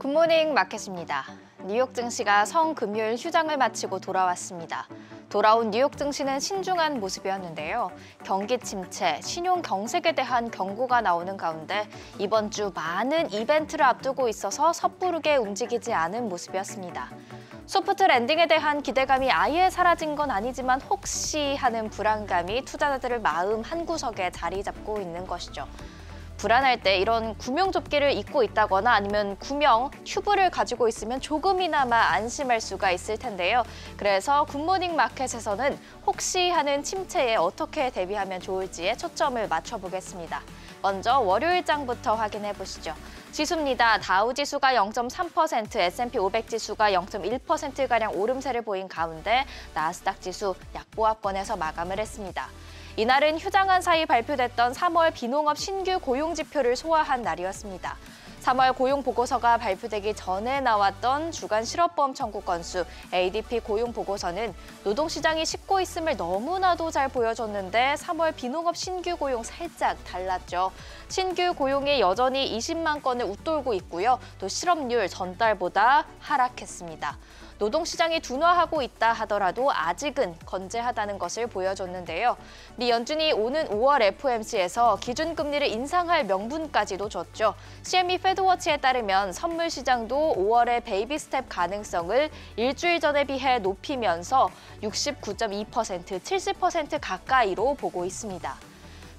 굿모닝 마켓입니다. 뉴욕 증시가 성금요일 휴장을 마치고 돌아왔습니다. 돌아온 뉴욕 증시는 신중한 모습이었는데요. 경기 침체, 신용 경색에 대한 경고가 나오는 가운데 이번 주 많은 이벤트를 앞두고 있어서 섣부르게 움직이지 않은 모습이었습니다. 소프트 랜딩에 대한 기대감이 아예 사라진 건 아니지만 혹시 하는 불안감이 투자자들의 마음 한구석에 자리 잡고 있는 것이죠. 불안할 때 이런 구명조끼를 입고 있다거나 아니면 구명 튜브를 가지고 있으면 조금이나마 안심할 수가 있을 텐데요. 그래서 굿모닝 마켓에서는 혹시 하는 침체에 어떻게 대비하면 좋을지에 초점을 맞춰보겠습니다. 먼저 월요일장부터 확인해 보시죠. 지수입니다. 다우지수가 0.3%, S&P 500 지수가 0.1%가량 오름세를 보인 가운데 나스닥 지수 약보합권에서 마감을 했습니다. 이날은 휴장한 사이 발표됐던 3월 비농업 신규 고용 지표를 소화한 날이었습니다. 3월 고용 보고서가 발표되기 전에 나왔던 주간 실업보험 청구 건수 ADP 고용 보고서는 노동시장이 식고 있음을 너무나도 잘 보여줬는데 3월 비농업 신규 고용 살짝 달랐죠. 신규 고용이 여전히 20만 건을 웃돌고 있고요. 또 실업률 전달보다 하락했습니다. 노동시장이 둔화하고 있다 하더라도 아직은 건재하다는 것을 보여줬는데요. 미 연준이 오는 5월 FOMC에서 기준금리를 인상할 명분까지도 줬죠. CME 패드워치에 따르면 선물 시장도 5월의 베이비 스텝 가능성을 일주일 전에 비해 높이면서 69.2%, 70% 가까이로 보고 있습니다.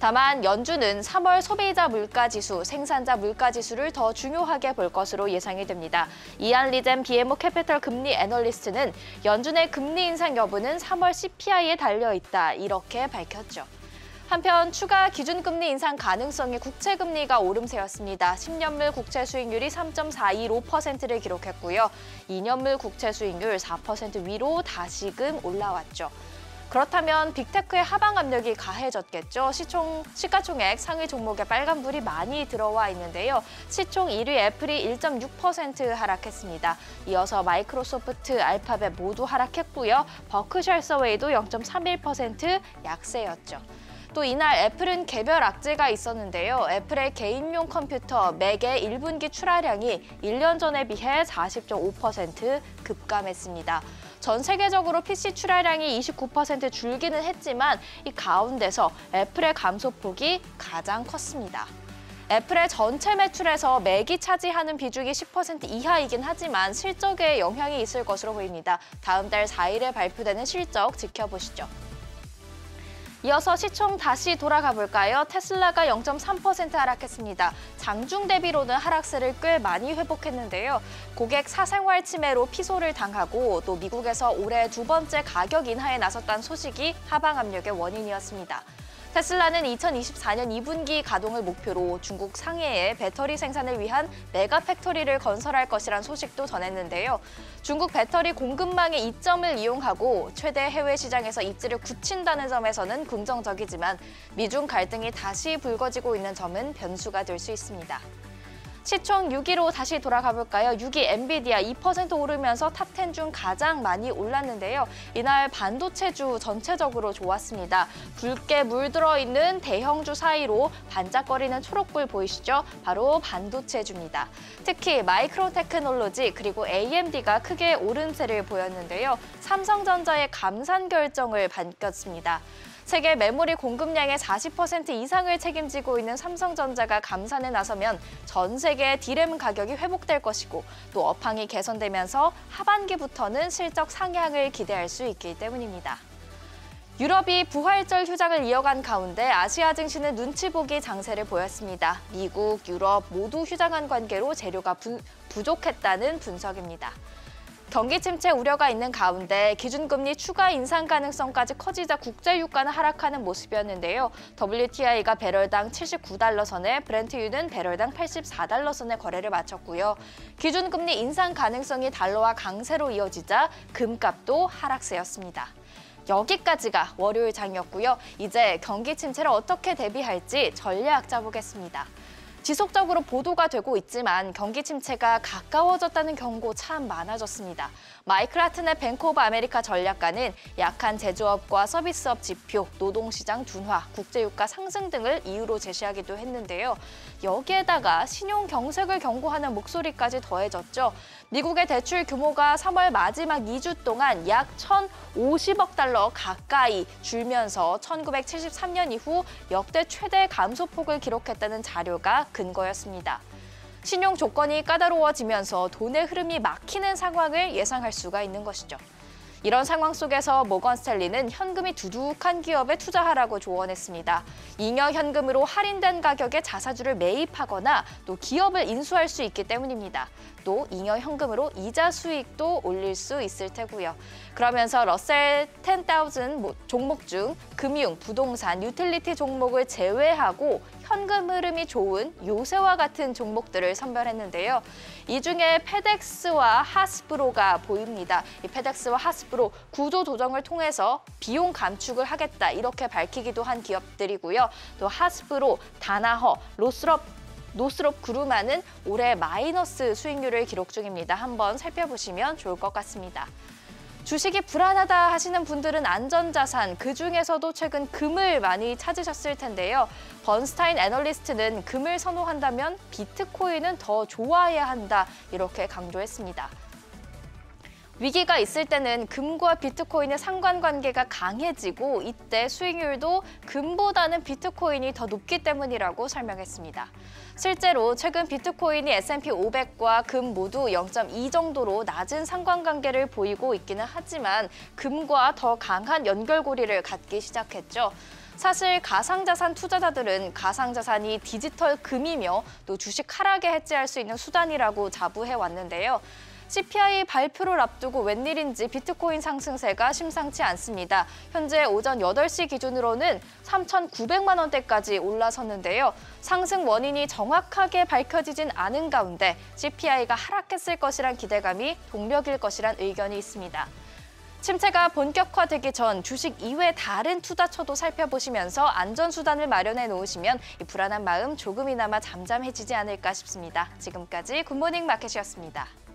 다만 연준은 3월 소비자 물가지수, 생산자 물가지수를 더 중요하게 볼 것으로 예상이 됩니다. 이안 리젠 BMO 캐피털 금리 애널리스트는 연준의 금리 인상 여부는 3월 CPI에 달려있다 이렇게 밝혔죠. 한편 추가 기준금리 인상 가능성의 국채금리가 오름세였습니다. 10년물 국채 수익률이 3.425%를 기록했고요. 2년물 국채 수익률 4% 위로 다시금 올라왔죠. 그렇다면 빅테크의 하방 압력이 가해졌겠죠. 시가총액 상위 종목에 빨간불이 많이 들어와 있는데요. 시총 1위 애플이 1.6% 하락했습니다. 이어서 마이크로소프트, 알파벳 모두 하락했고요. 버크셔 해서웨이도 0.31% 약세였죠. 또 이날 애플은 개별 악재가 있었는데요. 애플의 개인용 컴퓨터 맥의 1분기 출하량이 1년 전에 비해 40.5% 급감했습니다. 전 세계적으로 PC 출하량이 29% 줄기는 했지만 이 가운데서 애플의 감소폭이 가장 컸습니다. 애플의 전체 매출에서 맥이 차지하는 비중이 10% 이하이긴 하지만 실적에 영향이 있을 것으로 보입니다. 다음 달 4일에 발표되는 실적 지켜보시죠. 이어서 시총 다시 돌아가 볼까요? 테슬라가 0.3% 하락했습니다. 장중 대비로는 하락세를 꽤 많이 회복했는데요. 고객 사생활 침해로 피소를 당하고 또 미국에서 올해 두 번째 가격 인하에 나섰다는 소식이 하방 압력의 원인이었습니다. 테슬라는 2024년 2분기 가동을 목표로 중국 상해에 배터리 생산을 위한 메가 팩토리를 건설할 것이란 소식도 전했는데요. 중국 배터리 공급망의 이점을 이용하고 최대 해외 시장에서 입지를 굳힌다는 점에서는 긍정적이지만 미중 갈등이 다시 불거지고 있는 점은 변수가 될 수 있습니다. 시총 6위로 다시 돌아가 볼까요? 6위 엔비디아 2% 오르면서 탑10 중 가장 많이 올랐는데요. 이날 반도체주 전체적으로 좋았습니다. 붉게 물들어 있는 대형주 사이로 반짝거리는 초록불 보이시죠? 바로 반도체주입니다. 특히 마이크론 테크놀로지 그리고 AMD가 크게 오름세를 보였는데요. 삼성전자의 감산 결정을 반겼습니다. 세계 메모리 공급량의 40% 이상을 책임지고 있는 삼성전자가 감산에 나서면 전 세계 디램 가격이 회복될 것이고 또 업황이 개선되면서 하반기부터는 실적 상향을 기대할 수 있기 때문입니다. 유럽이 부활절 휴장을 이어간 가운데 아시아 증시는 눈치 보기 장세를 보였습니다. 미국, 유럽 모두 휴장한 관계로 재료가 부족했다는 분석입니다. 경기 침체 우려가 있는 가운데 기준금리 추가 인상 가능성까지 커지자 국제유가는 하락하는 모습이었는데요. WTI가 배럴당 79달러 선에 브렌트유는 배럴당 84달러 선에 거래를 마쳤고요. 기준금리 인상 가능성이 달러와 강세로 이어지자 금값도 하락세였습니다. 여기까지가 월요일 장이었고요. 이제 경기 침체를 어떻게 대비할지 전략 짜보겠습니다. 지속적으로 보도가 되고 있지만 경기 침체가 가까워졌다는 경고 참 많아졌습니다. 마이클 하튼의 뱅크 오브 아메리카 전략가는 약한 제조업과 서비스업 지표, 노동시장 둔화, 국제유가 상승 등을 이유로 제시하기도 했는데요. 여기에다가 신용 경색을 경고하는 목소리까지 더해졌죠. 미국의 대출 규모가 3월 마지막 2주 동안 약 1,050억 달러 가까이 줄면서 1973년 이후 역대 최대 감소폭을 기록했다는 자료가 근거였습니다. 신용 조건이 까다로워지면서 돈의 흐름이 막히는 상황을 예상할 수가 있는 것이죠. 이런 상황 속에서 모건 스탠리는 현금이 두둑한 기업에 투자하라고 조언했습니다. 잉여 현금으로 할인된 가격에 자사주를 매입하거나 또 기업을 인수할 수 있기 때문입니다. 또 잉여 현금으로 이자 수익도 올릴 수 있을 테고요. 그러면서 러셀 10,000 종목 중 금융, 부동산, 유틸리티 종목을 제외하고 현금 흐름이 좋은 요새와 같은 종목들을 선별했는데요. 이 중에 페덱스와 하스브로가 보입니다. 이 페덱스와 하스브로 구조 조정을 통해서 비용 감축을 하겠다 이렇게 밝히기도 한 기업들이고요. 또 하스브로, 다나허, 노스롭 그루마는 올해 마이너스 수익률을 기록 중입니다. 한번 살펴보시면 좋을 것 같습니다. 주식이 불안하다 하시는 분들은 안전자산, 그중에서도 최근 금을 많이 찾으셨을 텐데요. 번스타인 애널리스트는 금을 선호한다면 비트코인은 더 좋아해야 한다 이렇게 강조했습니다. 위기가 있을 때는 금과 비트코인의 상관관계가 강해지고 이때 수익률도 금보다는 비트코인이 더 높기 때문이라고 설명했습니다. 실제로 최근 비트코인이 S&P 500과 금 모두 0.2 정도로 낮은 상관관계를 보이고 있기는 하지만 금과 더 강한 연결고리를 갖기 시작했죠. 사실 가상자산 투자자들은 가상자산이 디지털 금이며 또 주식 하락에 해지할 수 있는 수단이라고 자부해 왔는데요. CPI 발표를 앞두고 웬일인지 비트코인 상승세가 심상치 않습니다. 현재 오전 8시 기준으로는 3,900만 원대까지 올라섰는데요. 상승 원인이 정확하게 밝혀지진 않은 가운데 CPI가 하락했을 것이란 기대감이 동력일 것이란 의견이 있습니다. 침체가 본격화되기 전 주식 이외 다른 투자처도 살펴보시면서 안전수단을 마련해 놓으시면 이 불안한 마음 조금이나마 잠잠해지지 않을까 싶습니다. 지금까지 굿모닝 마켓이었습니다.